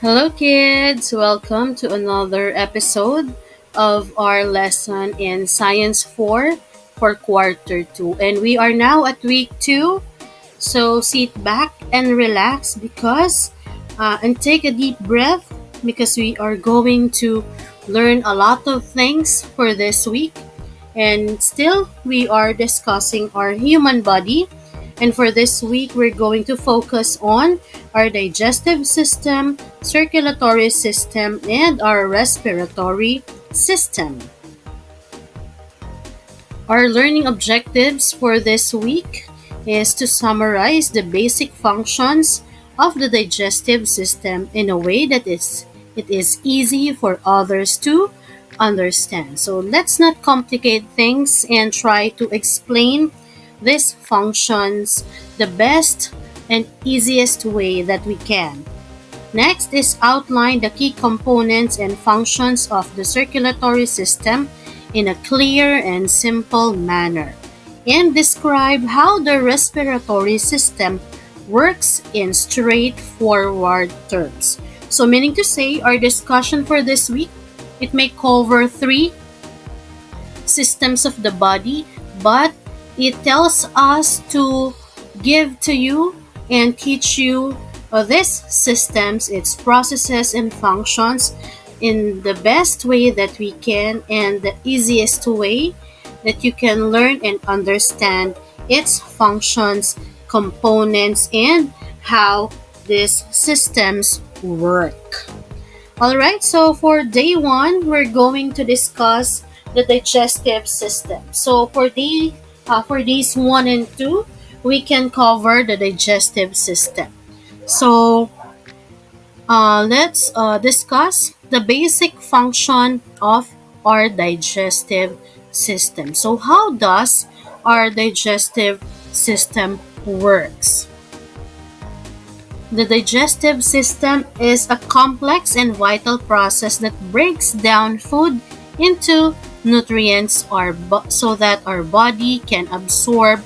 Hello, kids! Welcome to another episode of our lesson in Science 4 for Quarter 2. And we are now at week 2. So sit back and relax and take a deep breath because we are going to learn a lot of things for this week. And still, we are discussing our human body. And for this week, we're going to focus on our digestive system, circulatory system, and our respiratory system. Our learning objectives for this week is to summarize the basic functions of the digestive system in a way that it is easy for others to understand. So let's not complicate things and try to explain these functions the best and easiest way that we can. Next is outline the key components and functions of the circulatory system in a clear and simple manner, and describe how the respiratory system works in straightforward terms. So meaning to say, our discussion for this week, it may cover three systems of the body, but it tells us to give to you and teach you these systems, its processes and functions in the best way that we can and the easiest way that you can learn and understand its functions, components, and how these systems work. Alright, so for day 1, we're going to discuss the digestive system. So for days 1 and 2, we can cover the digestive system. So let's discuss the basic function of our digestive system. So how does our digestive system works? The digestive system is a complex and vital process that breaks down food into nutrients so that our body can absorb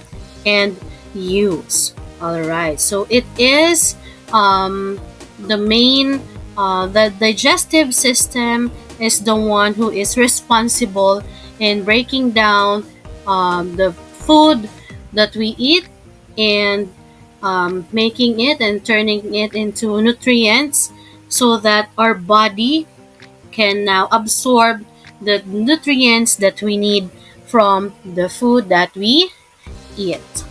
and use. Alright, so it is the digestive system is the one who is responsible in breaking down the food that we eat and making it and turning it into nutrients so that our body can now absorb the nutrients that we need from the food that we eat.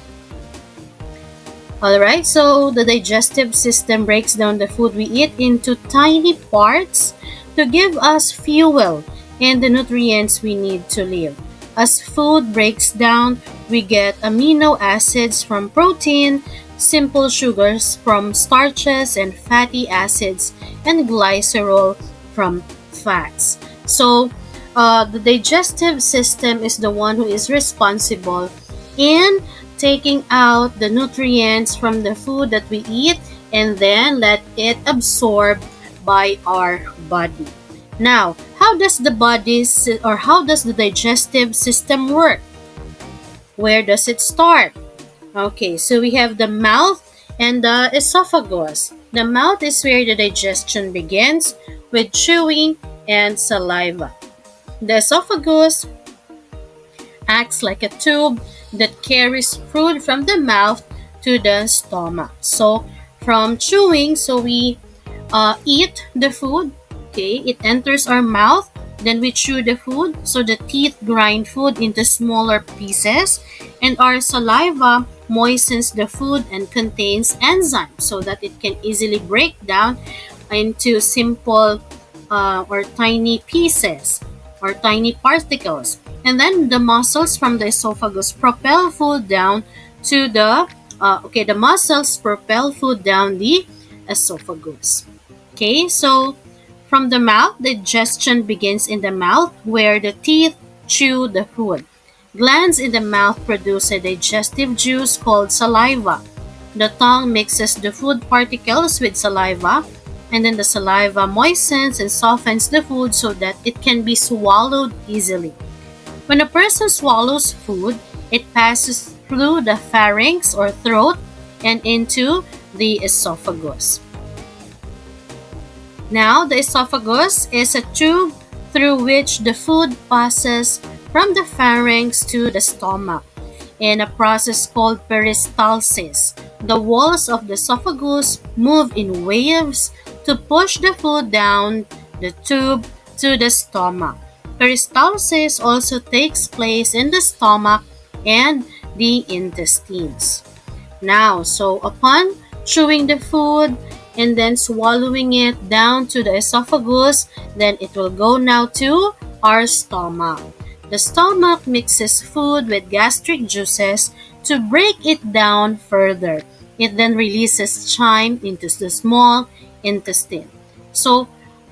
Alright, so the digestive system breaks down the food we eat into tiny parts to give us fuel and the nutrients we need to live. As food breaks down, we get amino acids from protein, simple sugars from starches and fatty acids, and glycerol from fats. So, the digestive system is the one who is responsible in taking out the nutrients from the food that we eat and then let it absorb by our body. Now, how does the digestive system work? Where does it start? Okay, so we have the mouth and the esophagus. The mouth is where the digestion begins with chewing and saliva. The esophagus acts like a tube that carries food from the mouth to the stomach. So from chewing, we eat the food. Okay, it enters our mouth. Then we chew the food. So the teeth grind food into smaller pieces, and our saliva moistens the food and contains enzymes so that it can easily break down into simple or tiny pieces or tiny particles. And then the muscles from the esophagus propel food down to the muscles propel food down the esophagus. Okay, so from the mouth, digestion begins in the mouth where the teeth chew the food. Glands in the mouth produce a digestive juice called saliva. The tongue mixes the food particles with saliva, and then the saliva moistens and softens the food so that it can be swallowed easily. When a person swallows food, it passes through the pharynx or throat and into the esophagus. Now, the esophagus is a tube through which the food passes from the pharynx to the stomach in a process called peristalsis. The walls of the esophagus move in waves to push the food down the tube to the stomach. Peristalsis also takes place in the stomach and the intestines. Now, so upon chewing the food and then swallowing it down to the esophagus, then it will go now to our stomach. The stomach mixes food with gastric juices to break it down further. It then releases chyme into the small intestine. So,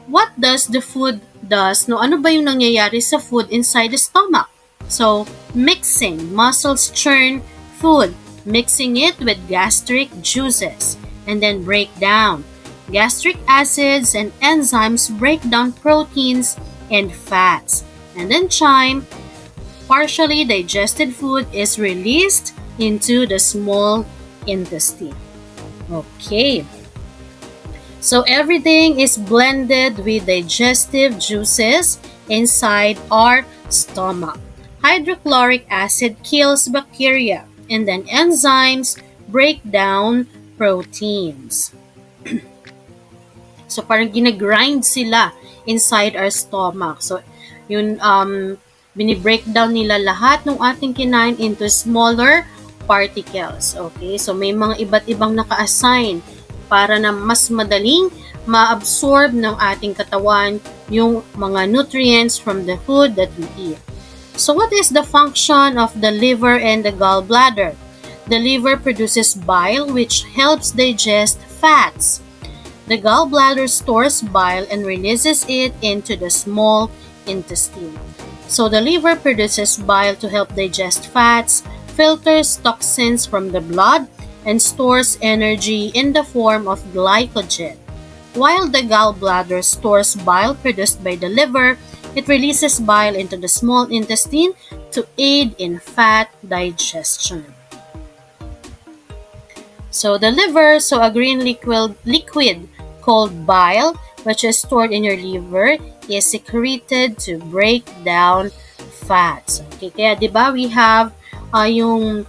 what does the food does? No, ano ba yung nangyayari sa food inside the stomach? So, mixing. Muscles churn food, mixing it with gastric juices, and then break down. Gastric acids and enzymes break down proteins and fats. And then chyme, partially digested food, is released into the small intestine. Okay. So everything is blended with digestive juices inside our stomach. Hydrochloric acid kills bacteria, and then enzymes break down proteins. So parang ginagrind sila inside our stomach. So yun, binibreakdown nila lahat ng ating kinain into smaller particles. Okay, so may mga iba't ibang naka-assign para na mas madaling ma-absorb ng ating katawan yung mga nutrients from the food that we eat. So what is the function of the liver and the gallbladder? The liver produces bile which helps digest fats. The gallbladder stores bile and releases it into the small intestine. So the liver produces bile to help digest fats, filters toxins from the blood, and stores energy in the form of glycogen. While the gallbladder stores bile produced by the liver, it releases bile into the small intestine to aid in fat digestion. So the liver, so a green liquid called bile, which is stored in your liver, is secreted to break down fats. Okay, kaya 'di ba we have yung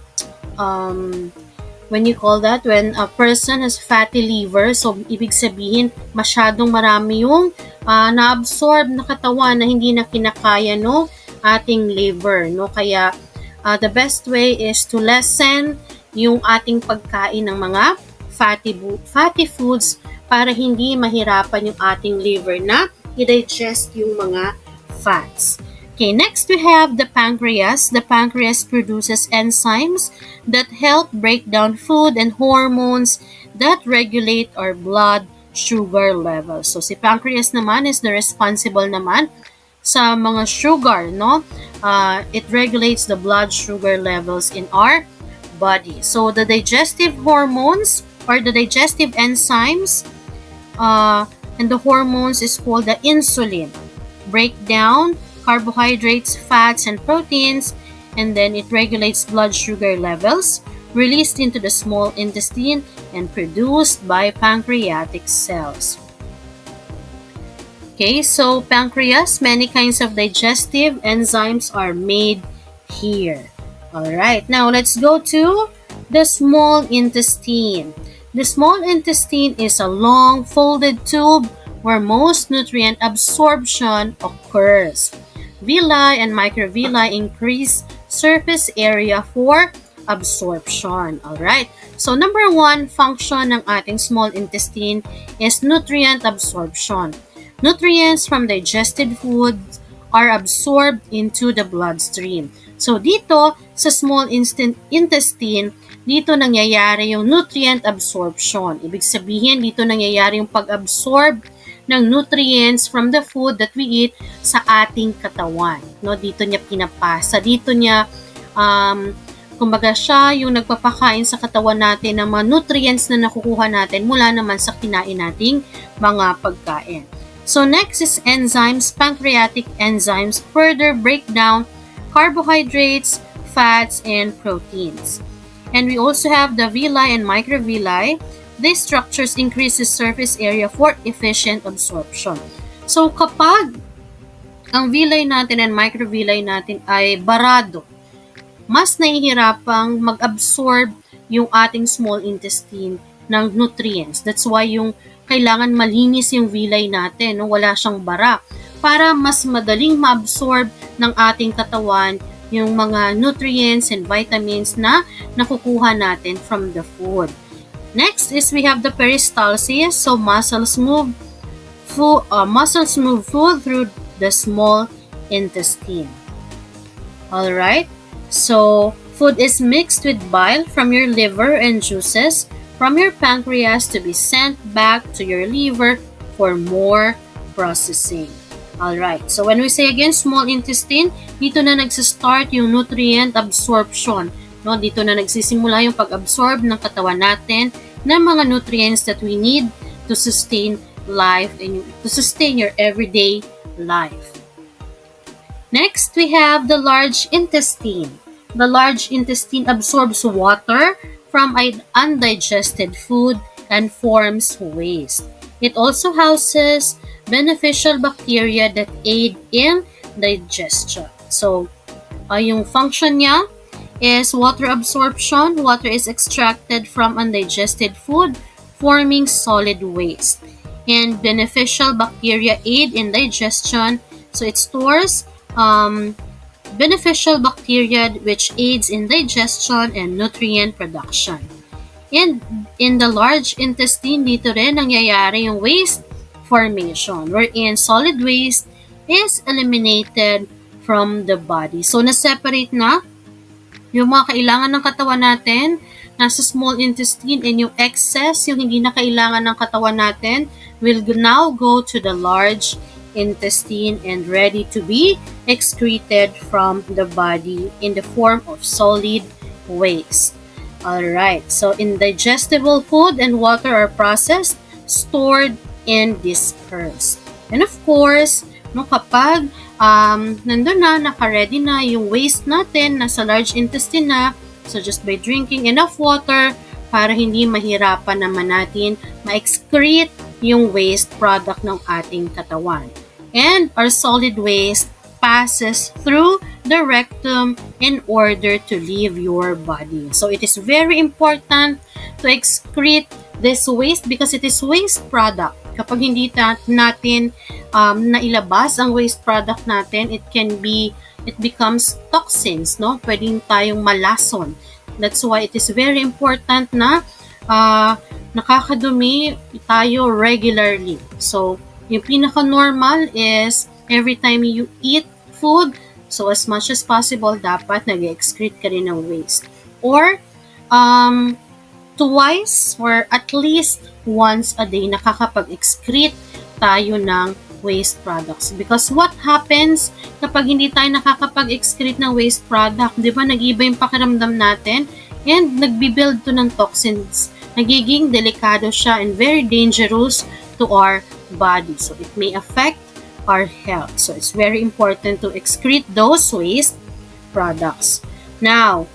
when you call that, when a person has fatty liver, so ibig sabihin masyadong marami yung na-absorb na katawan na hindi na kinakaya no ating liver, no? Kaya the best way is to lessen yung ating pagkain ng mga fatty foods para hindi mahirapan yung ating liver na i-digest yung mga fats. Okay, next we have the pancreas. The pancreas produces enzymes that help break down food and hormones that regulate our blood sugar levels. So si pancreas naman is the responsible naman sa mga sugar, no? It regulates the blood sugar levels in our body. So the digestive hormones or the digestive enzymes and the hormones is called the insulin. Break down carbohydrates, fats, and proteins, and then it regulates blood sugar levels, released into the small intestine, and produced by pancreatic cells. Okay, so pancreas, many kinds of digestive enzymes are made here. Alright, now let's go to the small intestine. The small intestine is a long folded tube where most nutrient absorption occurs. Villi and microvilli increase surface area for absorption. Alright, so number one function ng ating small intestine is nutrient absorption. Nutrients from digested foods are absorbed into the bloodstream. So dito sa small intestine, dito nangyayari yung nutrient absorption. Ibig sabihin, dito nangyayari yung pag-absorb ng nutrients from the food that we eat sa ating katawan. No, dito niya pinapasa. Dito niya, kumbaga siya yung nagpapakain sa katawan natin ng mga nutrients na nakukuha natin mula naman sa kinain nating mga pagkain. So next is enzymes. Pancreatic enzymes further break down carbohydrates, fats, and proteins. And we also have the villi and microvilli. these structures increases surface area for efficient absorption. So kapag ang villi natin and microvilli natin ay barado, mas nahihirapang mag-absorb yung ating small intestine ng nutrients. That's why yung kailangan malinis yung villi natin, no? Wala siyang bara, para mas madaling ma-absorb ng ating katawan yung mga nutrients and vitamins na nakukuha natin from the food. Next is we have the peristalsis. So muscles move food through the small intestine. Alright? So, food is mixed with bile from your liver and juices from your pancreas to be sent back to your liver for more processing. Alright, so when we say again, small intestine, dito na nagsistart yung nutrient absorption. No? Dito na nagsisimula yung pag-absorb ng katawan natin ng mga nutrients that we need to sustain life and to sustain your everyday life. Next, we have the large intestine. The large intestine absorbs water from undigested food and forms waste. It also houses beneficial bacteria that aid in digestion. So, yung function niya is water absorption. Water is extracted from undigested food, forming solid waste. And beneficial bacteria aid in digestion. So, it stores beneficial bacteria which aids in digestion and nutrient production. And in the large intestine, dito rin nangyayari yung waste formation, wherein solid waste is eliminated from the body. So, na-separate na yung mga kailangan ng katawan natin, nasa small intestine, and yung excess, yung hindi na kailangan ng katawan natin, will now go to the large intestine and ready to be excreted from the body in the form of solid waste. Alright, so indigestible food and water are processed, stored, and dispersed. And of course, no, kapag nandun na, naka-ready na yung waste natin, nasa large intestine na, so just by drinking enough water para hindi mahirapan naman natin ma-excrete yung waste product ng ating katawan. And our solid waste passes through the rectum in order to leave your body. So it is very important to excrete this waste because it is waste product. Kapag hindi natin nailabas ang waste product natin, it becomes toxins, no? Pwedeng tayong malason. That's why it is very important na nakakadumi tayo regularly. So, yung pinaka-normal is every time you eat food, so as much as possible, dapat nag-excrete ka rin ng waste. Or, twice or at least once a day, nakakapag-excrete tayo ng waste products. Because what happens kapag hindi tayo nakakapag-excrete ng waste product, di ba, nag-iba yung pakiramdam natin and nagbibuild to ng toxins. Nagiging delikado siya and very dangerous to our body. So, it may affect our health. So, it's very important to excrete those waste products. Now,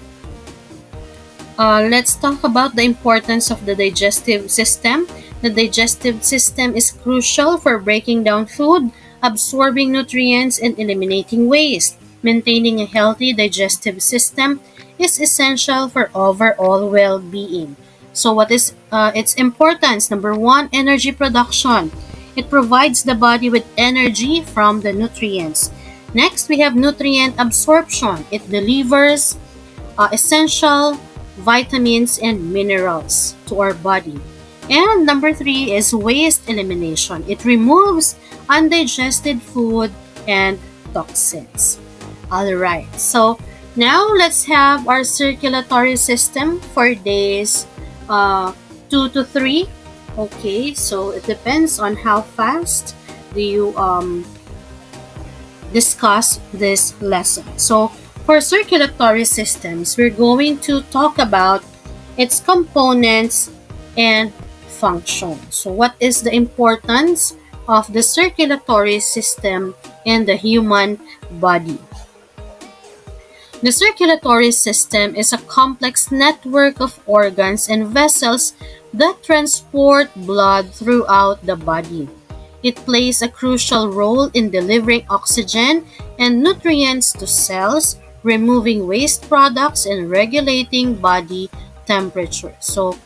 let's talk about the importance of the digestive system. The digestive system is crucial for breaking down food, absorbing nutrients, and eliminating waste. Maintaining a healthy digestive system is essential for overall well-being. So, what is its importance? Number one, energy production. It provides the body with energy from the nutrients. Next, we have nutrient absorption. It delivers essential vitamins and minerals to our body. And number three is waste elimination. It removes undigested food and toxins. Alright, so now let's have our circulatory system for days 2 to 3. Okay, so it depends on how fast do you discuss this lesson. So for circulatory systems, we're going to talk about its components and function. So what is the importance of the circulatory system in the human body? The circulatory system is a complex network of organs and vessels that transport blood throughout the body. It plays a crucial role in delivering oxygen and nutrients to cells, removing waste products, and regulating body temperature. So,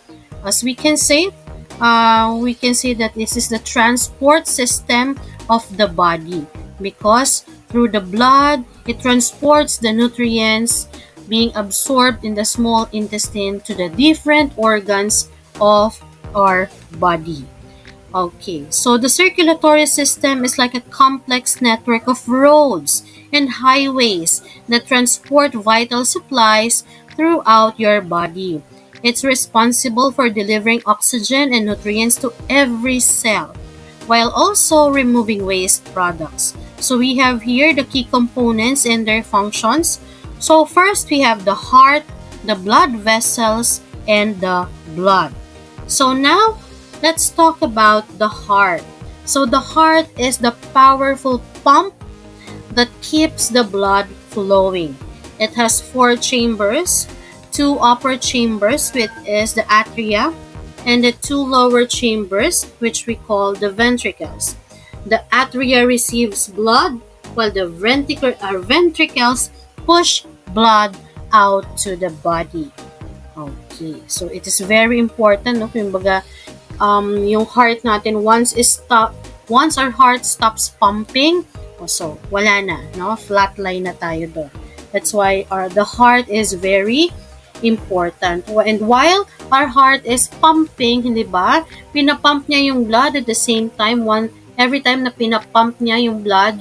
as we can say that this is the transport system of the body because through the blood, it transports the nutrients being absorbed in the small intestine to the different organs of our body. Okay, so the circulatory system is like a complex network of roads and highways that transport vital supplies throughout your body. It's responsible for delivering oxygen and nutrients to every cell, while also removing waste products. So we have here the key components and their functions. So first we have the heart, the blood vessels, and the blood. So now let's talk about the heart. So the heart is the powerful pump that keeps the blood flowing. It has four chambers, two upper chambers, which is the atria, and the two lower chambers, which we call the ventricles. The atria receives blood, while the ventricles push blood out to the body. Okay, so it is very important, no? Kumbaga, yung heart natin once our heart stops pumping, so wala na, no? Flatline na tayo doon. That's why the heart is very important. And while our heart is pumping, hindi ba? Pinapump niya yung blood at the same time. Every time na pinapump niya yung blood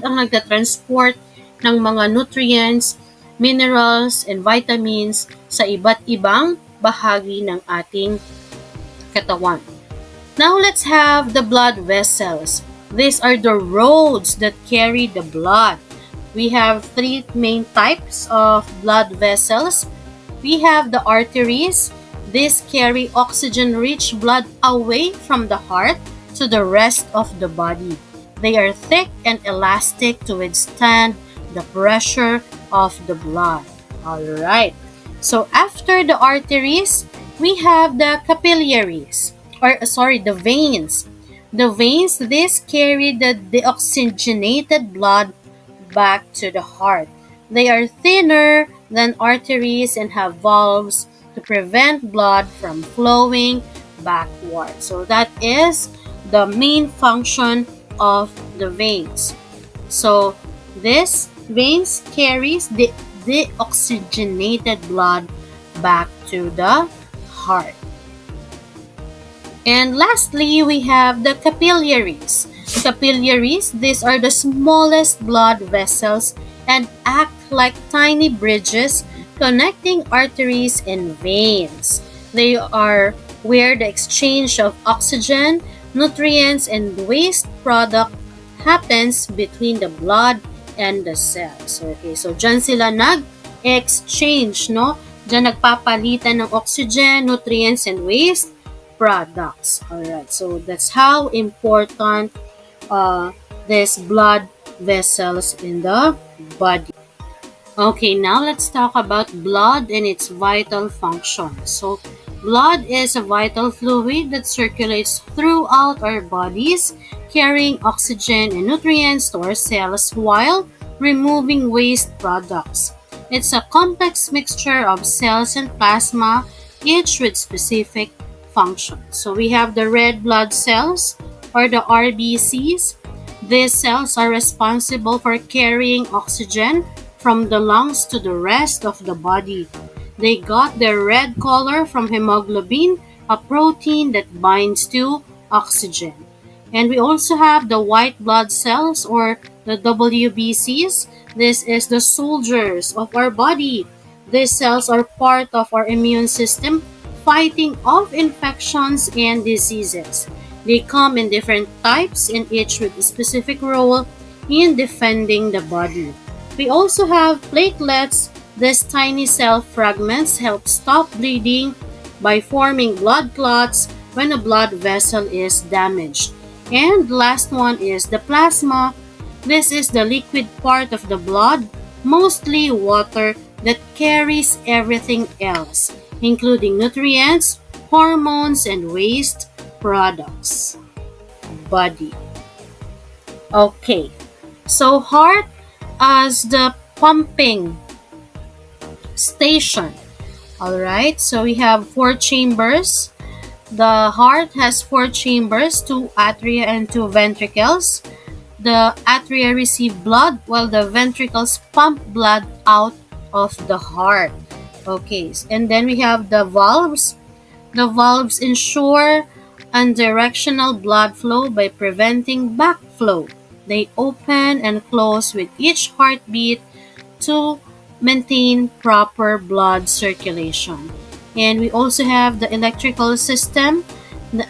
ang nagta-transport ng mga nutrients, minerals, and vitamins sa iba't ibang bahagi ng ating katawan. Now let's have the blood vessels. These are the roads that carry the blood. We have three main types of blood vessels. We have the arteries. These carry oxygen-rich blood away from the heart to the rest of the body. They are thick and elastic to withstand the pressure of the blood. Alright. So after the arteries, we have the capillaries. The veins. The veins, these carry the deoxygenated blood back to the heart. They are thinner than arteries and have valves to prevent blood from flowing backward. So that is the main function of the veins. So this veins carries the deoxygenated blood back to the heart. And lastly, we have the capillaries. Capillaries, these are the smallest blood vessels and act like tiny bridges connecting arteries and veins. They are where the exchange of oxygen, nutrients, and waste product happens between the blood and the cells. Okay, so dyan sila nag-exchange, no? Dyan nagpapalitan ng oxygen, nutrients, and waste products. Alright, so that's how important this blood vessels in the body. Okay, now let's talk about blood and its vital function. So, blood is a vital fluid that circulates throughout our bodies, carrying oxygen and nutrients to our cells while removing waste products. It's a complex mixture of cells and plasma, each with specific functions. So we have the red blood cells or the RBCs. These cells are responsible for carrying oxygen from the lungs to the rest of the body. They got their red color from hemoglobin, a protein that binds to oxygen. And we also have the white blood cells or the WBCs. This is the soldiers of our body. These cells are part of our immune system, fighting off infections and diseases. They come in different types and each with a specific role in defending the body. We also have platelets. These tiny cell fragments help stop bleeding by forming blood clots when a blood vessel is damaged. And the last one is the plasma. This is the liquid part of the blood, mostly water, that carries everything else, including nutrients, hormones and waste products. Body. Okay, so heart as the pumping station. All right, so we have four chambers. The heart has four chambers, two atria and two ventricles. The atria receive blood while the ventricles pump blood out of the heart. Okay, and then we have the valves. The valves ensure unidirectional blood flow by preventing backflow. They open and close with each heartbeat to maintain proper blood circulation. And we also have the electrical system.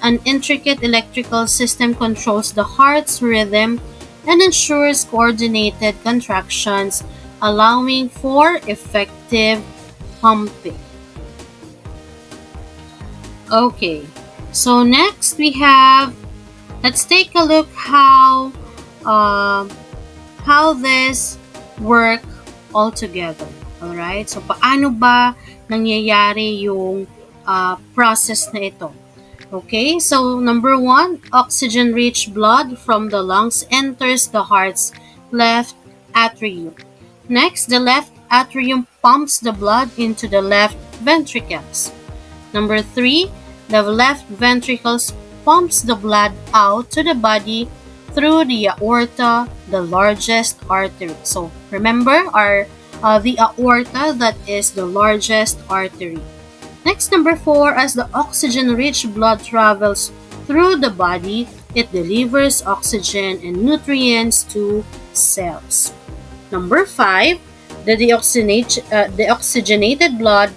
An intricate electrical system controls the heart's rhythm and ensures coordinated contractions, allowing for effective pumping. Okay, so next we have, let's take a look how this work all together. All right, so paano ba nangyayari yung process na ito? Okay, so number one, oxygen-rich blood from the lungs enters the heart's left atrium. Next, the left atrium pumps the blood into the left ventricles. Number three, the left ventricles pumps the blood out to the body through the aorta, the largest artery. So remember the aorta, that is the largest artery. Next, number four, as the oxygen-rich blood travels through the body, it delivers oxygen and nutrients to cells. Number five, the deoxygenated blood,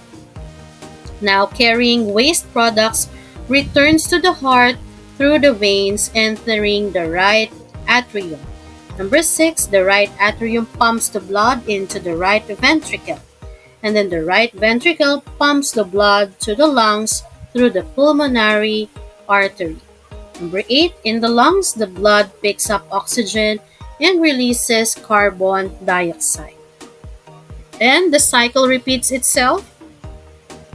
now carrying waste products, returns to the heart through the veins entering the right atrium. Number six, the right atrium pumps the blood into the right ventricle. And then the right ventricle pumps the blood to the lungs through the pulmonary artery. Number 8, in the lungs, the blood picks up oxygen and releases carbon dioxide. And the cycle repeats itself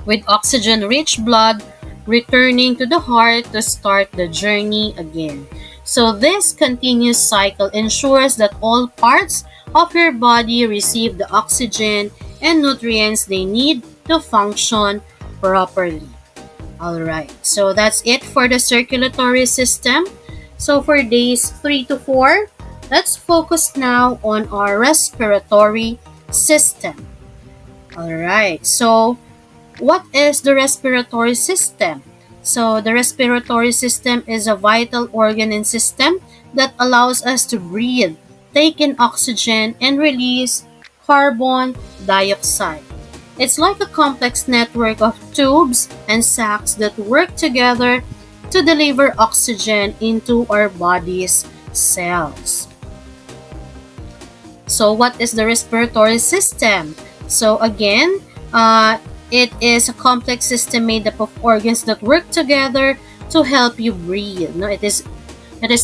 with oxygen-rich blood returning to the heart to start the journey again. So this continuous cycle ensures that all parts of your body receive the oxygen and nutrients they need to function properly. Alright, so that's it for the circulatory system. So for days 3 to 4, let's focus now on our respiratory system. Alright, so what is the respiratory system? So the respiratory system is a vital organ and system that allows us to breathe, take in oxygen, and release carbon dioxide. It's like a complex network of tubes and sacs that work together to deliver oxygen into our body's cells. So what is the respiratory system? So again, it is a complex system made up of organs that work together to help you breathe. No, it is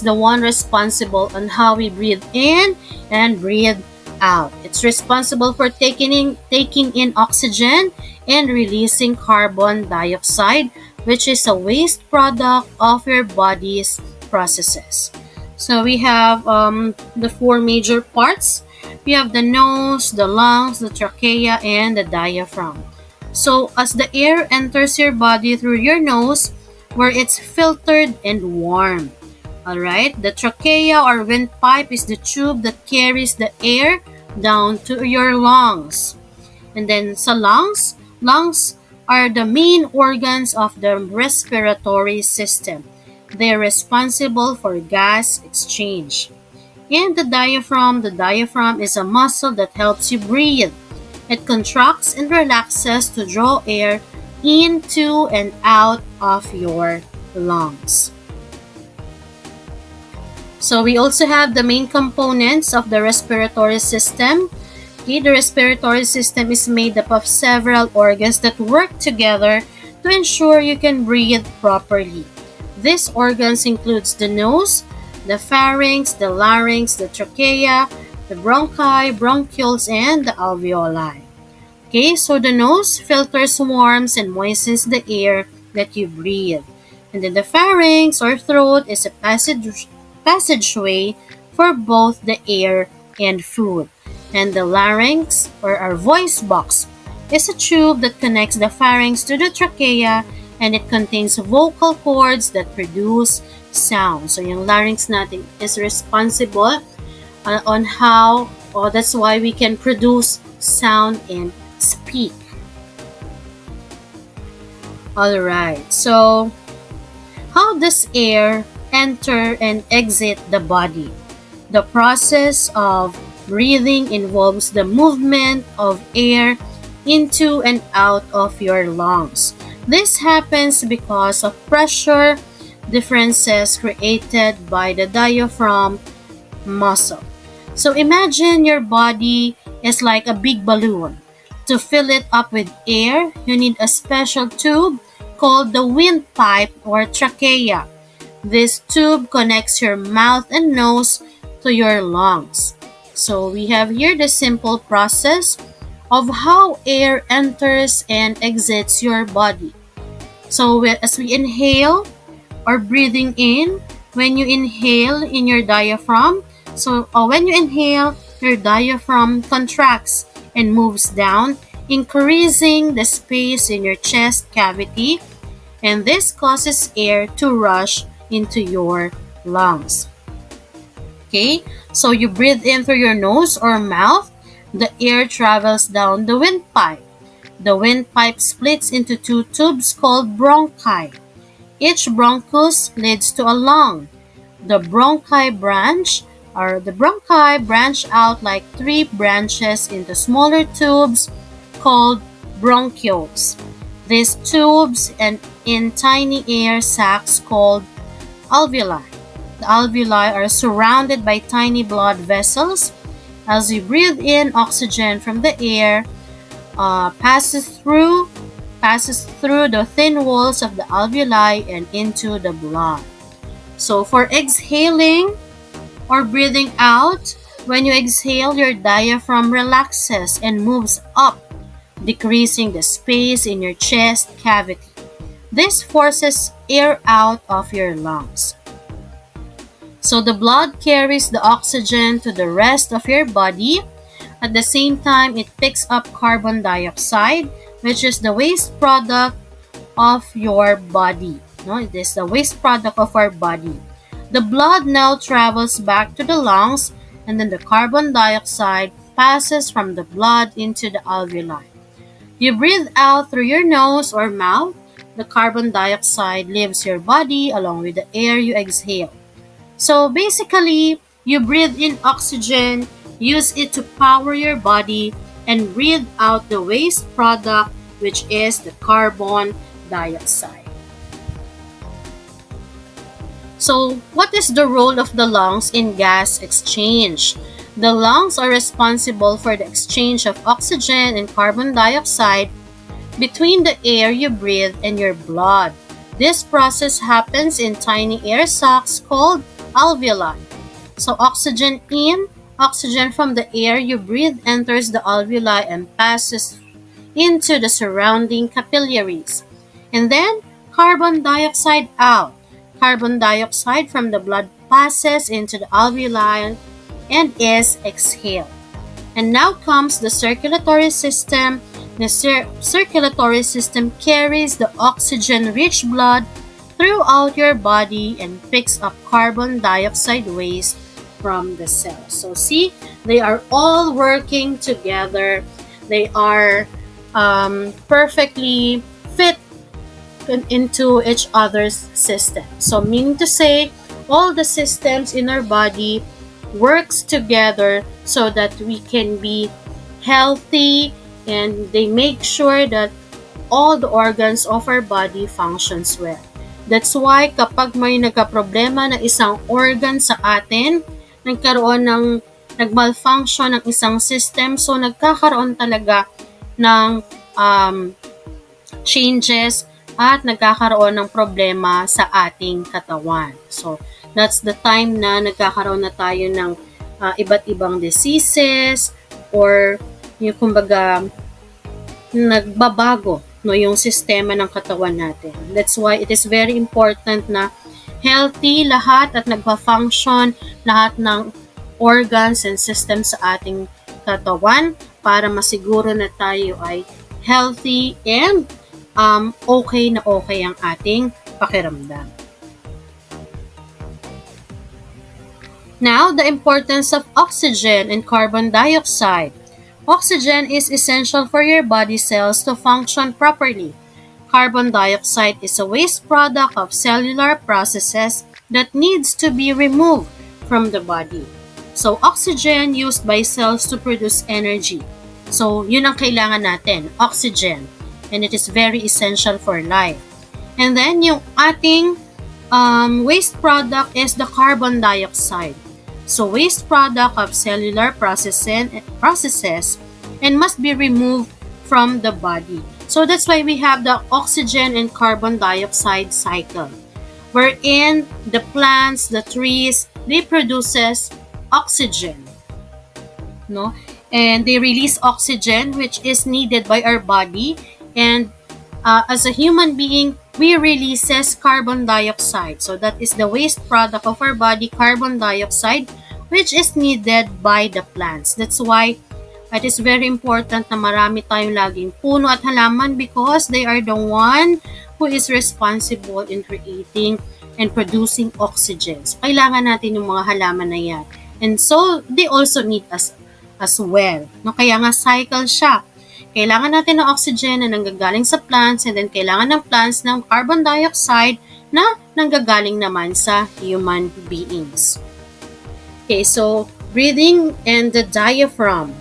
the one responsible on how we breathe in and breathe out. It's responsible for taking in oxygen and releasing carbon dioxide, which is a waste product of your body's processes. So we have the four major parts. We have the nose, the lungs, the trachea, and the diaphragm. So as the air enters your body through your nose, where it's filtered and warmed. Alright, the trachea or windpipe is the tube that carries the air down to your lungs. And then sa lungs are the main organs of the respiratory system. They're responsible for gas exchange. And the diaphragm is a muscle that helps you breathe. It contracts and relaxes to draw air into and out of your lungs. So we also have the main components of the respiratory system. Okay, the respiratory system is made up of several organs that work together to ensure you can breathe properly. These organs includes the nose, the pharynx, the larynx, the trachea, the bronchi, bronchioles, and the alveoli. Okay, so the nose filters, warms, and moistens the air that you breathe. And then the pharynx or throat is a passageway for both the air and food. And the larynx or our voice box is a tube that connects the pharynx to the trachea, and it contains vocal cords that produce sound. So yung larynx natin is responsible on how, or that's why we can produce sound and speak. Alright, so how does air enter and exit the body? The process of breathing involves the movement of air into and out of your lungs. This happens because of pressure differences created by the diaphragm muscle. So imagine your body is like a big balloon. To fill it up with air, you need a special tube called the windpipe or trachea. This tube connects your mouth and nose to your lungs. So we have here the simple process of how air enters and exits your body. So as we inhale or breathing in, when you inhale in your diaphragm, when you inhale, your diaphragm contracts and moves down, increasing the space in your chest cavity, and this causes air to rush into your lungs. Okay, so you breathe in through your nose or mouth, the air travels down the windpipe. The windpipe splits into two tubes called bronchi. Each bronchus leads to a lung. The bronchi branch out like three branches into smaller tubes called bronchioles. These tubes and in tiny air sacs called alveoli. The alveoli are surrounded by tiny blood vessels. As you breathe in, oxygen from the air passes through the thin walls of the alveoli and into the blood. So for exhaling or breathing out, when you exhale, your diaphragm relaxes and moves up, decreasing the space in your chest cavity. This forces air out of your lungs. So the blood carries the oxygen to the rest of your body. At the same time, it picks up carbon dioxide, which is the waste product of your body. No, it is the waste product of our body. The blood now travels back to the lungs, and then the carbon dioxide passes from the blood into the alveoli. You breathe out through your nose or mouth. The carbon dioxide leaves your body along with the air you exhale. So basically, you breathe in oxygen, use it to power your body, and breathe out the waste product, which is the carbon dioxide. So, what is the role of the lungs in gas exchange? The lungs are responsible for the exchange of oxygen and carbon dioxide between the air you breathe and your blood. This process happens in tiny air sacs called alveoli. So oxygen from the air you breathe enters the alveoli and passes into the surrounding capillaries. And then carbon dioxide out. Carbon dioxide from the blood passes into the alveoli and is exhaled. And now comes the circulatory system. The circulatory system carries the oxygen-rich blood throughout your body and picks up carbon dioxide waste from the cells. So see, they are all working together. They are perfectly fit into each other's system. So meaning to say, all the systems in our body works together so that we can be healthy, and they make sure that all the organs of our body functions well. That's why kapag may nagka-problema na isang organ sa atin, nag-malfunction ng isang system, so nagkakaroon talaga ng changes at nagkakaroon ng problema sa ating katawan. So, that's the time na nagkakaroon na tayo ng iba't ibang diseases or yung kumbaga nagbabago no, yung sistema ng katawan natin. That's why it is very important na healthy lahat at nagpa-function lahat ng organs and systems sa ating katawan para masiguro na tayo ay healthy and okay na okay ang ating pakiramdam. Now, the importance of oxygen and carbon dioxide. Oxygen is essential for your body cells to function properly. Carbon dioxide is a waste product of cellular processes that needs to be removed from the body. So, oxygen used by cells to produce energy. So, yun ang kailangan natin, oxygen. And it is very essential for life. And then, yung ating waste product is the carbon dioxide. So, waste product of cellular processes and must be removed from the body. So, that's why we have the oxygen and carbon dioxide cycle, wherein the plants, the trees, they produces oxygen, no? And they release oxygen which is needed by our body, and as a human being, we releases carbon dioxide. So that is the waste product of our body, carbon dioxide, which is needed by the plants. That's why it is very important na marami tayong laging puno at halaman because they are the one who is responsible in creating and producing oxygen. So, kailangan natin yung mga halaman na yan. And so, they also need us as well. No? Kaya nga cycle siya. Kailangan natin ng oxygen na nanggagaling sa plants, and then kailangan ng plants ng carbon dioxide na nanggagaling naman sa human beings. Okay, so breathing and the diaphragm.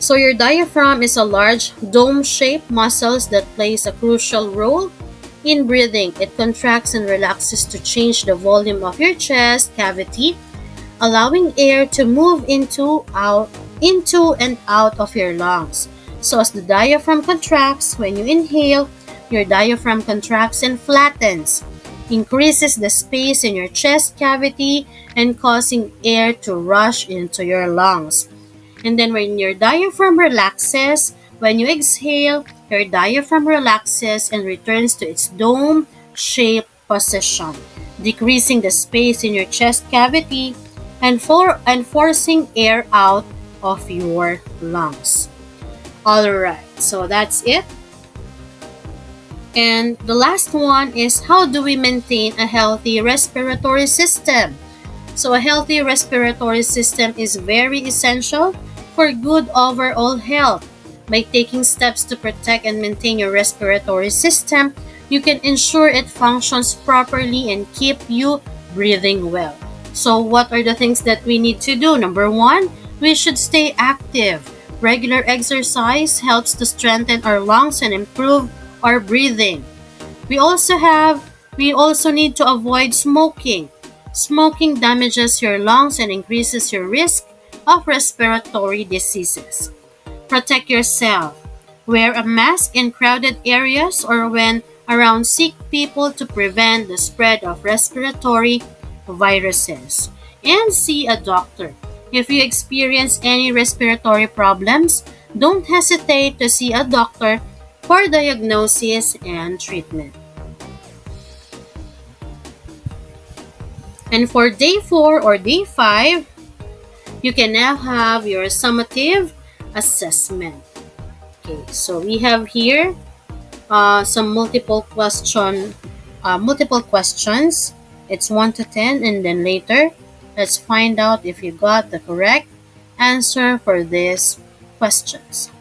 So your diaphragm is a large dome-shaped muscle that plays a crucial role in breathing. It contracts and relaxes to change the volume of your chest cavity, allowing air to move into and out of your lungs. So as the diaphragm contracts, when you inhale, your diaphragm contracts and flattens, increases the space in your chest cavity and causing air to rush into your lungs. And then when your diaphragm relaxes, when you exhale, your diaphragm relaxes and returns to its dome-shaped position, decreasing the space in your chest cavity and forcing air out of your lungs. Alright, so that's it. And the last one is, how do we maintain a healthy respiratory system? So a healthy respiratory system is very essential for good overall health. By taking steps to protect and maintain your respiratory system, you can ensure it functions properly and keep you breathing well. So what are the things that we need to do? Number one, we should stay active. Regular exercise helps to strengthen our lungs and improve our breathing. We also need to avoid smoking. Smoking damages your lungs and increases your risk of respiratory diseases. Protect yourself. Wear a mask in crowded areas or when around sick people to prevent the spread of respiratory viruses. And see a doctor. If you experience any respiratory problems, don't hesitate to see a doctor for diagnosis and treatment. And for day 4 or day 5, you can now have your summative assessment. Okay, so we have here some multiple questions. It's 1 to 10, and then later, let's find out if you got the correct answer for these questions.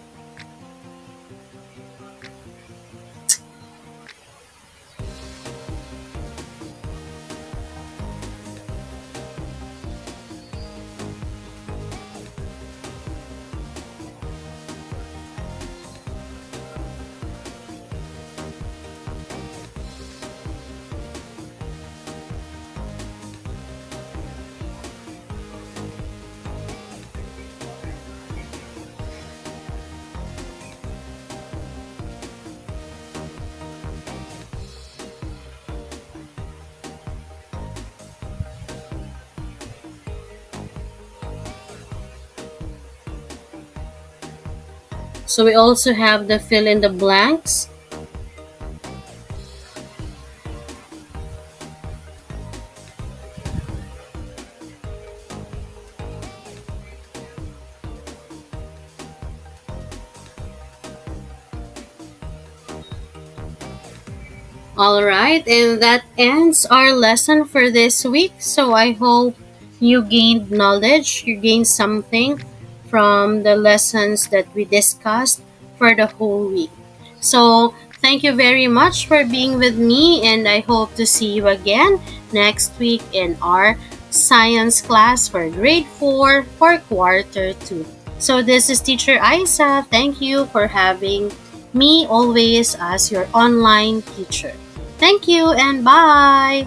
So we also have the fill in the blanks. All right, and that ends our lesson for this week. So I hope you gained knowledge, you gained something from the lessons that we discussed for the whole week. So thank you very much for being with me, and I hope to see you again next week in our science class for grade 4 for quarter 2. So this is Teacher Isa. Thank you for having me always as your online teacher. Thank you and bye!